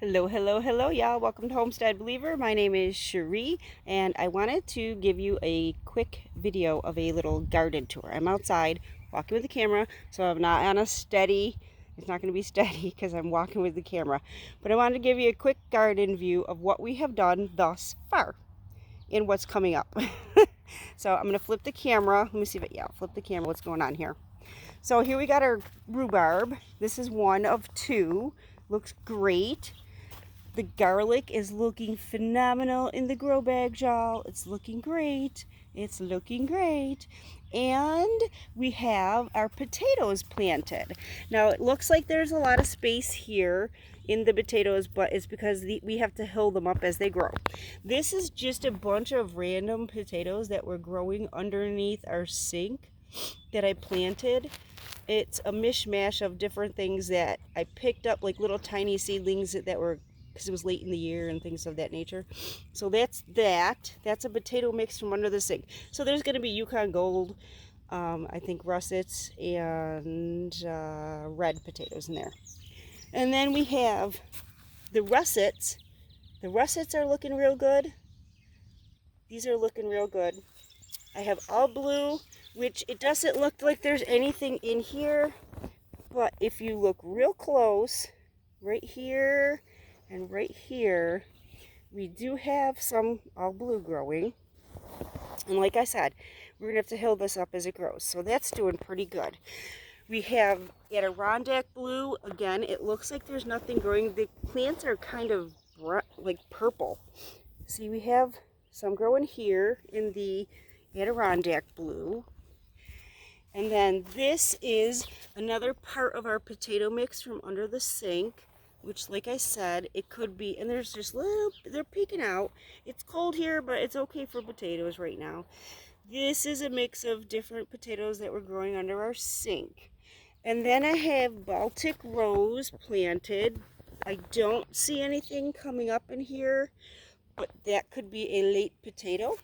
Hello, hello, hello, y'all. Welcome to Homestead Believer. My name is Cherie, and I wanted to give you a quick video of a little garden tour. I'm outside walking with the camera, so I'm not on a steady, it's not going to be steady because I'm walking with the camera. But I wanted to give you a quick garden view of what we have done thus far and what's coming up. So I'm going to flip the camera. Let me see if it, yeah, flip the camera. What's going on here? So here we got our rhubarb. This is one of two. Looks great. The garlic is looking phenomenal in the grow bag, y'all. It's looking great. It's looking great. And we have our potatoes planted. Now, it looks like there's a lot of space here in the potatoes, but it's because we have to hill them up as they grow. This is just a bunch of random potatoes that were growing underneath our sink that I planted. It's a mishmash of different things that I picked up, like little tiny seedlings that were, because it was late in the year and things of that nature. So that's a potato mix from under the sink. So there's going to be Yukon Gold, I think russets, and red potatoes in there. And then we have the russets. The russets are looking real good. These are looking real good. I have all blue, which it doesn't look like there's anything in here, but if you look real close, right here and right here, we do have some all blue growing. And like I said, we're gonna have to hill this up as it grows. So that's doing pretty good. We have Adirondack blue. Again, it looks like there's nothing growing. The plants are kind of like purple. See, we have some growing here in the Adirondack blue. And then this is another part of our potato mix from under the sink, which, like I said, it could be, and there's just little, they're peeking out. It's cold here, but it's okay for potatoes right now. This is a mix of different potatoes that were growing under our sink. And then I have Baltic rose planted. I don't see anything coming up in here, but that could be a late potato.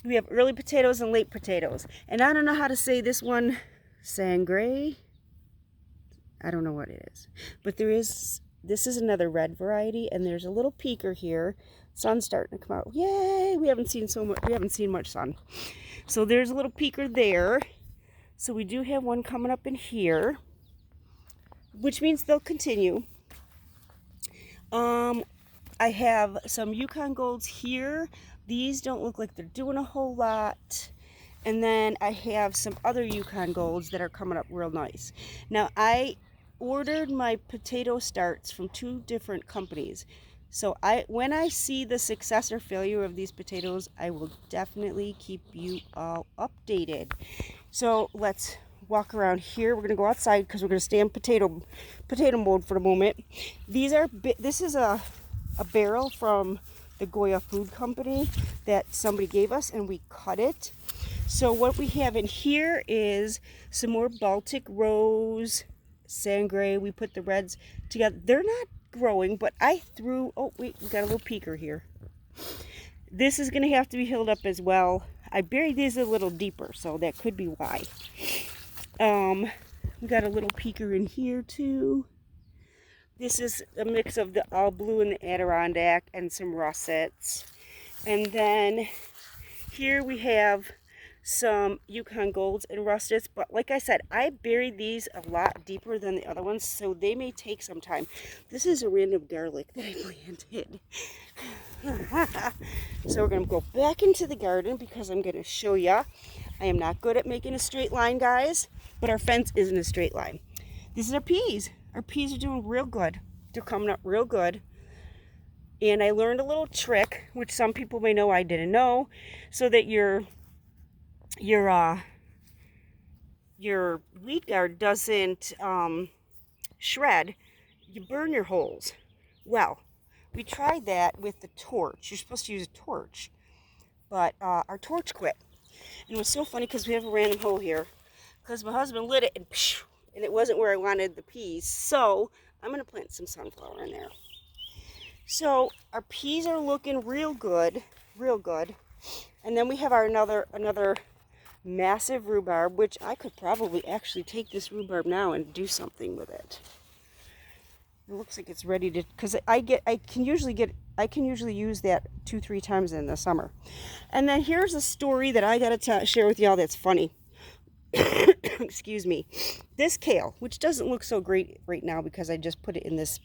We have early potatoes and late potatoes. And I don't know how to say this one, sangre. I don't know what it is. But this is another red variety, and there's a little peeker here. Sun's starting to come out. Yay! We haven't seen much sun. So there's a little peeker there. So we do have one coming up in here, which means they'll continue. I have some Yukon Golds here. These don't look like they're doing a whole lot. And then I have some other Yukon Golds that are coming up real nice. Now, I ordered my potato starts from two different companies. So when I see the success or failure of these potatoes, I will definitely keep you all updated. So let's walk around here. We're going to go outside because we're going to stay in potato mode for the moment. This is a barrel from the Goya Food Company that somebody gave us, and we cut it. So what we have in here is some more Baltic rose, sangre. We put the reds together. They're not growing, but oh wait, we got a little peeker here. This is going to have to be hilled up as well. I buried these a little deeper, so that could be why. We got a little peeker in here too. This is a mix of the all blue and the Adirondack and some russets. And then here we have some Yukon Golds and russets. But like I said, I buried these a lot deeper than the other ones, so they may take some time. This is a random garlic that I planted. So we're going to go back into the garden because I'm going to show you. I am not good at making a straight line, guys, but our fence isn't a straight line. This is our peas. Our peas are doing real good. They're coming up real good. And I learned a little trick, which some people may know I didn't know, so that your weed guard doesn't shred. You burn your holes. Well, we tried that with the torch. You're supposed to use a torch, but our torch quit. And it was so funny because we have a random hole here, because my husband lit it and it wasn't where I wanted the peas. So I'm going to plant some sunflower in there. So our peas are looking real good, real good. And then we have our another massive rhubarb, which I could probably actually take this rhubarb now and do something with it. It looks like it's ready to, because I can usually use that 2-3 times in the summer. And then here's a story that I gotta share with y'all that's funny. Excuse me. This kale, which doesn't look so great right now because I just put it in this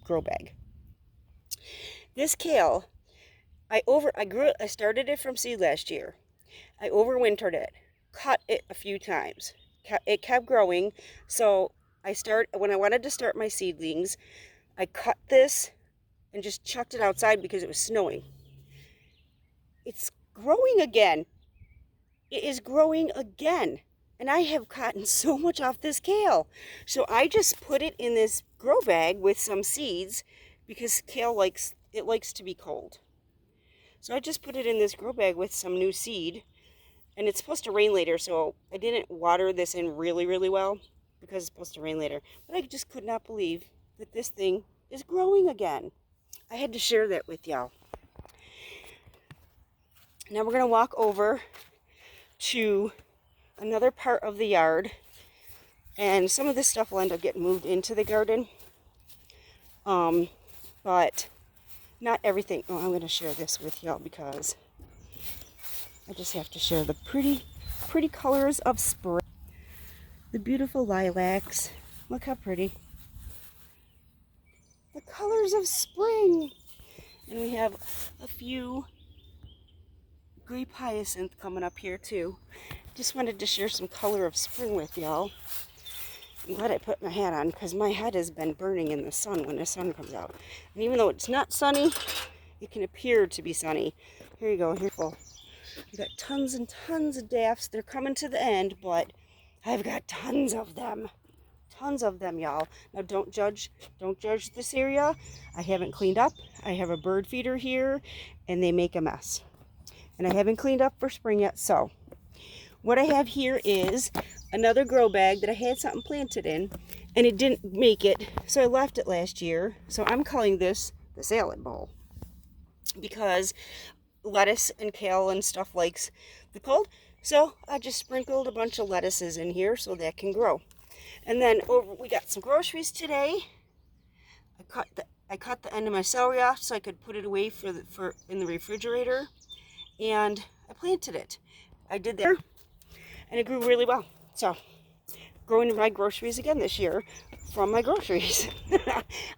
grow bag. This kale, I started it from seed last year. I overwintered it, cut it a few times. It kept growing, so when I wanted to start my seedlings, I cut this and just chucked it outside because it was snowing. It's growing again. It is growing again. And I have gotten so much off this kale. So I just put it in this grow bag with some seeds because kale likes to be cold. So I just put it in this grow bag with some new seed. And it's supposed to rain later, so I didn't water this in really, really well because it's supposed to rain later. But I just could not believe that this thing is growing again. I had to share that with y'all. Now we're going to walk over to another part of the yard, and some of this stuff will end up getting moved into the garden, but not everything. Oh, I'm going to share this with y'all because I just have to share the pretty colors of spring. The beautiful lilacs. Look how pretty. The colors of spring. And we have a few grape hyacinth coming up here too. Just wanted to share some color of spring with y'all. I'm glad I put my hat on because my head has been burning in the sun when the sun comes out. And even though it's not sunny, it can appear to be sunny. Here you go, here full. We got tons and tons of daffs. They're coming to the end, but I've got tons of them. Tons of them, y'all. Now don't judge this area. I haven't cleaned up. I have a bird feeder here, and they make a mess. And I haven't cleaned up for spring yet, so what I have here is another grow bag that I had something planted in, and it didn't make it, so I left it last year. So I'm calling this the salad bowl because lettuce and kale and stuff likes the cold. So I just sprinkled a bunch of lettuces in here so that can grow. And then we got some groceries today. I cut the end of my celery off so I could put it away in the refrigerator, and I planted it. I did that, and it grew really well. So growing my groceries again this year from my groceries.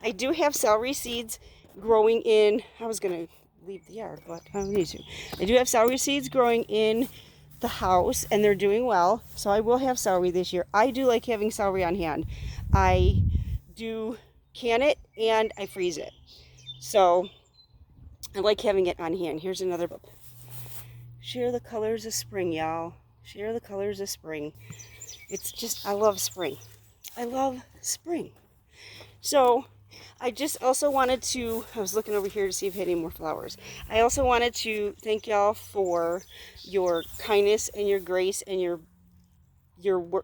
I do have celery seeds growing in. I was gonna leave the yard, but I don't need to. I do have celery seeds growing in the house, and they're doing well, so I will have celery this year. I do like having celery on hand. I do can it and I freeze it, so I like having it on hand. Here's another book. Share the colors of spring, y'all. Share the colors of spring. It's just, I love spring. I love spring. So I just also wanted to, I was looking over here to see if I had any more flowers. I also wanted to thank y'all for your kindness and your grace and your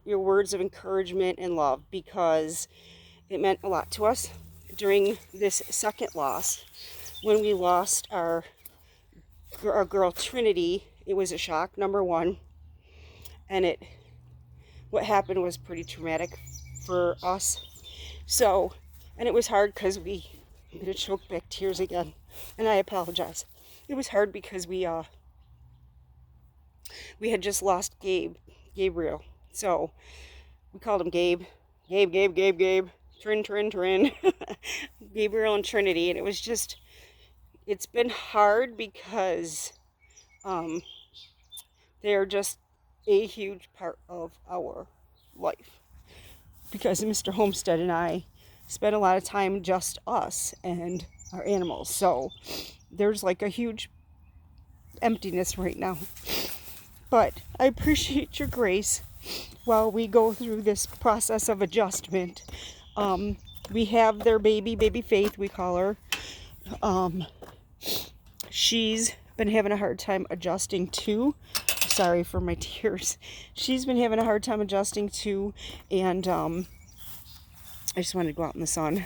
words of encouragement and love, because it meant a lot to us during this second loss. When we lost our girl Trinity, it was a shock, number one, and what happened was pretty traumatic for us. So, and it was hard because I'm going to choke back tears again, and I apologize. It was hard because we had just lost Gabriel. So we called him Gabe, Trin, Gabriel and Trinity, and it's been hard because they're just a huge part of our life. Because Mr. Homestead and I spend a lot of time just us and our animals. So there's like a huge emptiness right now. But I appreciate your grace while we go through this process of adjustment. We have their baby Faith, we call her. She's been having a hard time adjusting too. Sorry for my tears. She's been having a hard time adjusting too, and I just wanted to go out in the sun.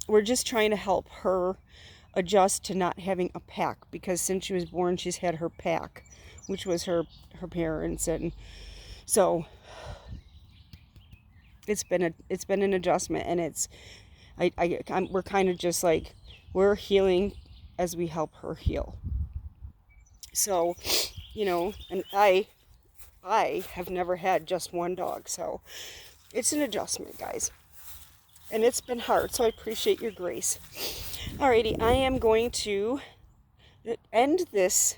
We're just trying to help her adjust to not having a pack, because since she was born she's had her pack, which was her parents, and so it's been an adjustment, and we're kind of just like, we're healing as we help her heal. So, you know, and I have never had just one dog, so it's an adjustment, guys. And it's been hard, so I appreciate your grace. Alrighty, I am going to end this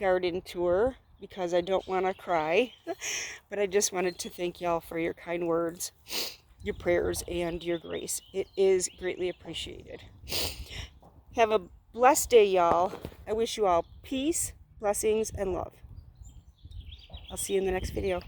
garden tour because I don't want to cry, but I just wanted to thank y'all for your kind words, your prayers, and your grace. It is greatly appreciated. Have a blessed day, y'all. I wish you all peace, blessings, and love. I'll see you in the next video.